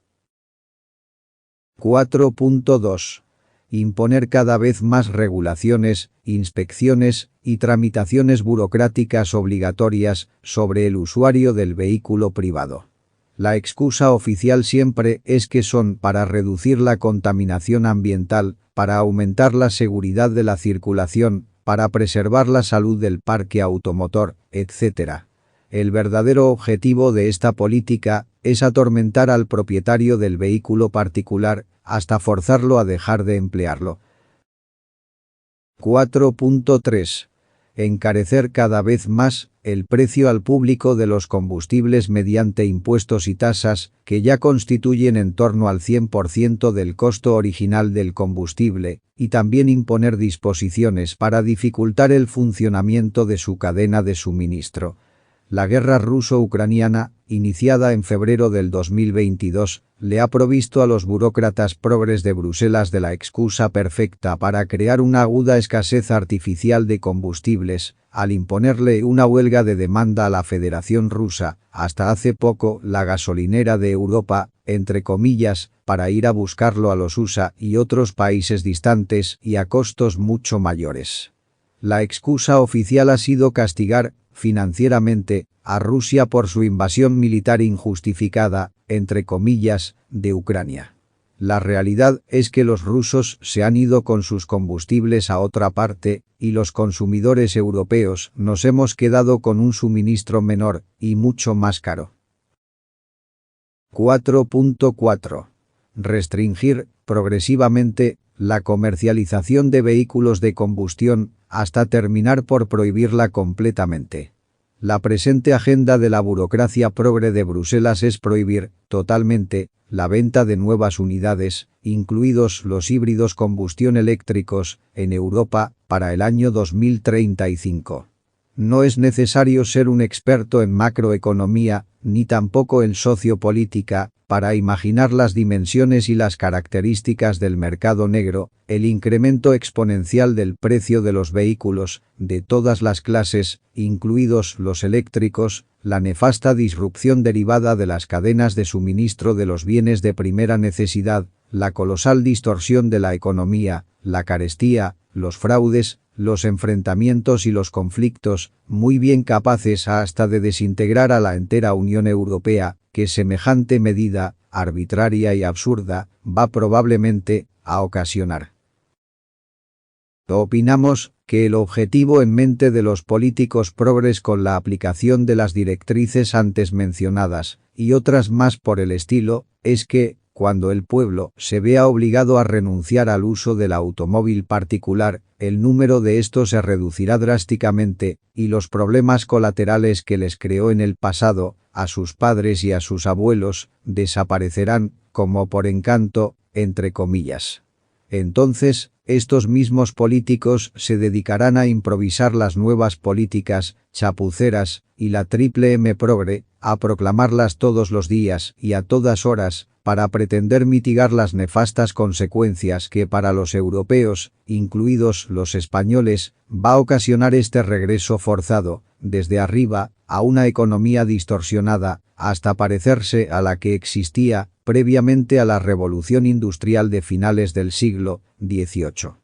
4.2. Imponer cada vez más regulaciones, inspecciones y tramitaciones burocráticas obligatorias sobre el usuario del vehículo privado. La excusa oficial siempre es que son para reducir la contaminación ambiental, para aumentar la seguridad de la circulación, para preservar la salud del parque automotor, etc. El verdadero objetivo de esta política es atormentar al propietario del vehículo particular hasta forzarlo a dejar de emplearlo. 4.3. Encarecer cada vez más el precio al público de los combustibles mediante impuestos y tasas que ya constituyen en torno al 100% del costo original del combustible, y también imponer disposiciones para dificultar el funcionamiento de su cadena de suministro. La guerra ruso-ucraniana, iniciada en febrero del 2022, le ha provisto a los burócratas progres de Bruselas de la excusa perfecta para crear una aguda escasez artificial de combustibles, al imponerle una huelga de demanda a la Federación Rusa, hasta hace poco la gasolinera de Europa, entre comillas, para ir a buscarlo a los USA y otros países distantes y a costos mucho mayores. La excusa oficial ha sido castigar financieramente a Rusia por su invasión militar injustificada, entre comillas, de Ucrania. La realidad es que los rusos se han ido con sus combustibles a otra parte y los consumidores europeos nos hemos quedado con un suministro menor y mucho más caro. 4.4. Restringir progresivamente la comercialización de vehículos de combustión, hasta terminar por prohibirla completamente. La presente agenda de la burocracia progre de Bruselas es prohibir, totalmente, la venta de nuevas unidades, incluidos los híbridos combustión eléctricos, en Europa, para el año 2035. No es necesario ser un experto en macroeconomía, ni tampoco en sociopolítica, para imaginar las dimensiones y las características del mercado negro, el incremento exponencial del precio de los vehículos, de todas las clases, incluidos los eléctricos, la nefasta disrupción derivada de las cadenas de suministro de los bienes de primera necesidad, la colosal distorsión de la economía, la carestía, los fraudes, los enfrentamientos y los conflictos, muy bien capaces hasta de desintegrar a la entera Unión Europea, que semejante medida, arbitraria y absurda, va probablemente a ocasionar. Opinamos que el objetivo en mente de los políticos progres con la aplicación de las directrices antes mencionadas, y otras más por el estilo, es que, cuando el pueblo se vea obligado a renunciar al uso del automóvil particular, el número de estos se reducirá drásticamente, y los problemas colaterales que les creó en el pasado, a sus padres y a sus abuelos, desaparecerán, como por encanto, entre comillas. Entonces, estos mismos políticos se dedicarán a improvisar las nuevas políticas, chapuceras, y la triple M progre, a proclamarlas todos los días y a todas horas, para pretender mitigar las nefastas consecuencias que para los europeos, incluidos los españoles, va a ocasionar este regreso forzado, desde arriba, a una economía distorsionada, hasta parecerse a la que existía previamente a la revolución industrial de finales del siglo XVIII.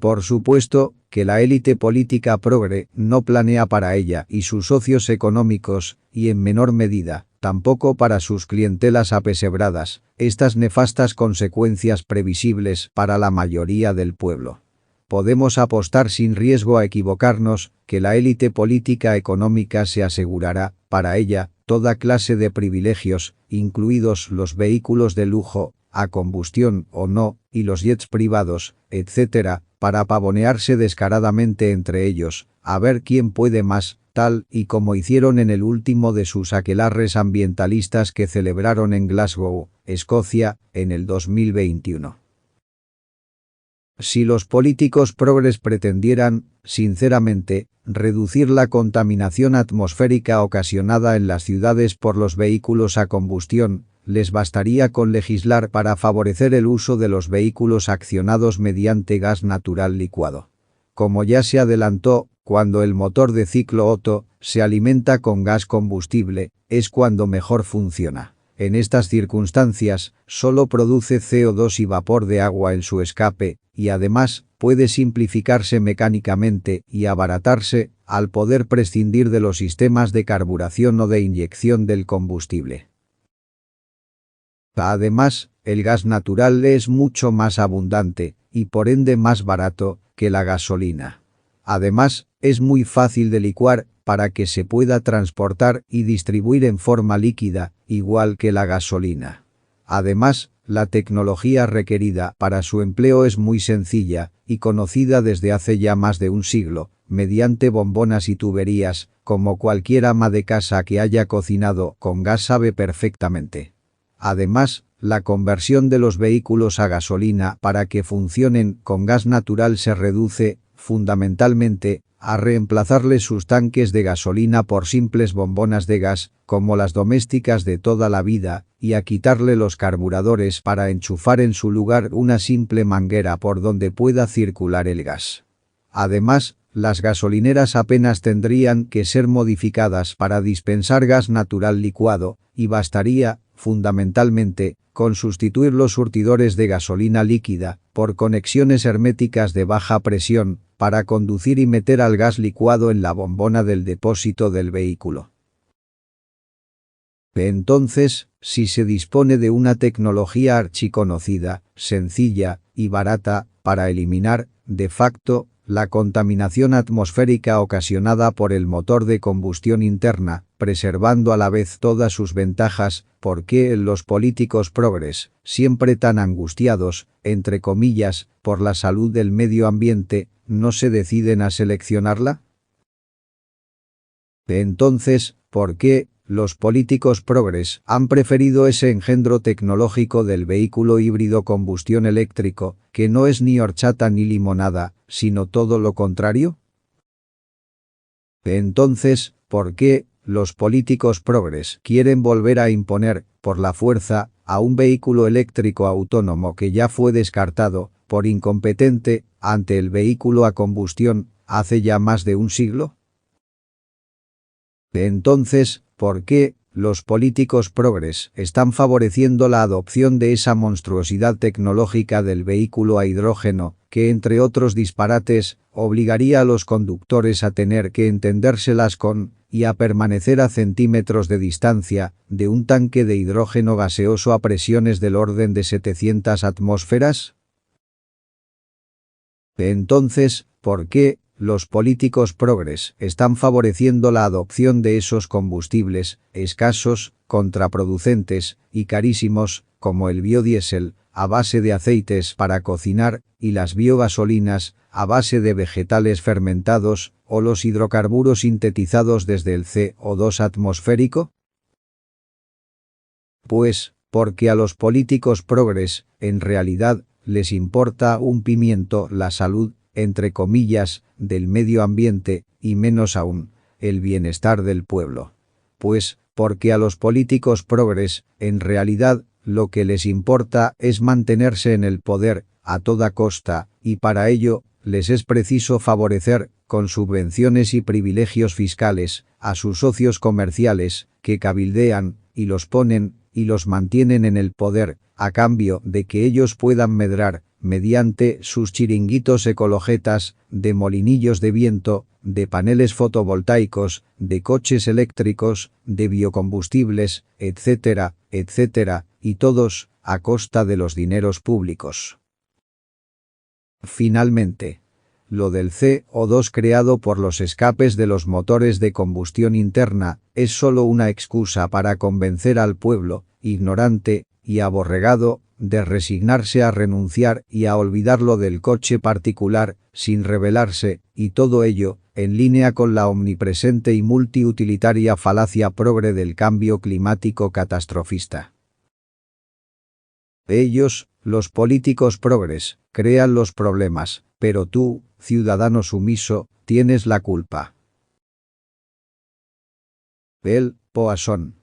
Por supuesto que la élite política progre no planea para ella y sus socios económicos, y en menor medida, tampoco para sus clientelas apesebradas, estas nefastas consecuencias previsibles para la mayoría del pueblo. Podemos apostar sin riesgo a equivocarnos que la élite política económica se asegurará, para ella, toda clase de privilegios, incluidos los vehículos de lujo, a combustión o no, y los jets privados, etc., para pavonearse descaradamente entre ellos, a ver quién puede más, tal y como hicieron en el último de sus aquelarres ambientalistas que celebraron en Glasgow, Escocia, en el 2021. Si los políticos progres pretendieran, sinceramente, reducir la contaminación atmosférica ocasionada en las ciudades por los vehículos a combustión, les bastaría con legislar para favorecer el uso de los vehículos accionados mediante gas natural licuado. Como ya se adelantó, cuando el motor de ciclo Otto se alimenta con gas combustible, es cuando mejor funciona. En estas circunstancias, solo produce CO2 y vapor de agua en su escape, y además, puede simplificarse mecánicamente y abaratarse, al poder prescindir de los sistemas de carburación o de inyección del combustible. Además, el gas natural es mucho más abundante, y por ende más barato, que la gasolina. Además, es muy fácil de licuar, para que se pueda transportar y distribuir en forma líquida, igual que la gasolina. Además, la tecnología requerida para su empleo es muy sencilla, y conocida desde hace ya más de un siglo, mediante bombonas y tuberías, como cualquier ama de casa que haya cocinado con gas sabe perfectamente. Además, la conversión de los vehículos a gasolina para que funcionen con gas natural se reduce, fundamentalmente, a reemplazarles sus tanques de gasolina por simples bombonas de gas, como las domésticas de toda la vida, y a quitarle los carburadores para enchufar en su lugar una simple manguera por donde pueda circular el gas. Además, las gasolineras apenas tendrían que ser modificadas para dispensar gas natural licuado, y bastaría, fundamentalmente, con sustituir los surtidores de gasolina líquida por conexiones herméticas de baja presión para conducir y meter al gas licuado en la bombona del depósito del vehículo. Entonces, si se dispone de una tecnología archiconocida, sencilla y barata para eliminar, de facto, la contaminación atmosférica ocasionada por el motor de combustión interna, preservando a la vez todas sus ventajas, ¿por qué los políticos progres, siempre tan angustiados, entre comillas, por la salud del medio ambiente, no se deciden a seleccionarla? Entonces, ¿por qué los políticos progres han preferido ese engendro tecnológico del vehículo híbrido combustión eléctrico, que no es ni horchata ni limonada, sino todo lo contrario? Entonces, ¿por qué los políticos progres quieren volver a imponer, por la fuerza, a un vehículo eléctrico autónomo que ya fue descartado, por incompetente, ante el vehículo a combustión, hace ya más de un siglo? Entonces, ¿por qué los políticos progres están favoreciendo la adopción de esa monstruosidad tecnológica del vehículo a hidrógeno, que entre otros disparates, obligaría a los conductores a tener que entendérselas con, y a permanecer a centímetros de distancia, de un tanque de hidrógeno gaseoso a presiones del orden de 700 atmósferas? Entonces, ¿por qué los políticos progres están favoreciendo la adopción de esos combustibles, escasos, contraproducentes y carísimos, como el biodiesel, a base de aceites para cocinar, y las biogasolinas, a base de vegetales fermentados, o los hidrocarburos sintetizados desde el CO2 atmosférico? Pues, porque a los políticos progres, en realidad, les importa un pimiento la salud, entre comillas, del medio ambiente, y menos aún, el bienestar del pueblo. Pues, porque a los políticos progres, en realidad, lo que les importa es mantenerse en el poder, a toda costa, y para ello, les es preciso favorecer, con subvenciones y privilegios fiscales, a sus socios comerciales, que cabildean, y los ponen, y los mantienen en el poder, a cambio de que ellos puedan medrar, mediante sus chiringuitos ecologetas, de molinillos de viento, de paneles fotovoltaicos, de coches eléctricos, de biocombustibles, etcétera, etcétera, y todos, a costa de los dineros públicos. Finalmente, lo del CO2 creado por los escapes de los motores de combustión interna es solo una excusa para convencer al pueblo, ignorante y aborregado, de resignarse a renunciar y a olvidar lo del coche particular, sin rebelarse, y todo ello, en línea con la omnipresente y multiutilitaria falacia progre del cambio climático catastrofista. Ellos, los políticos progres, crean los problemas, pero tú, ciudadano sumiso, tienes la culpa. El Poisson.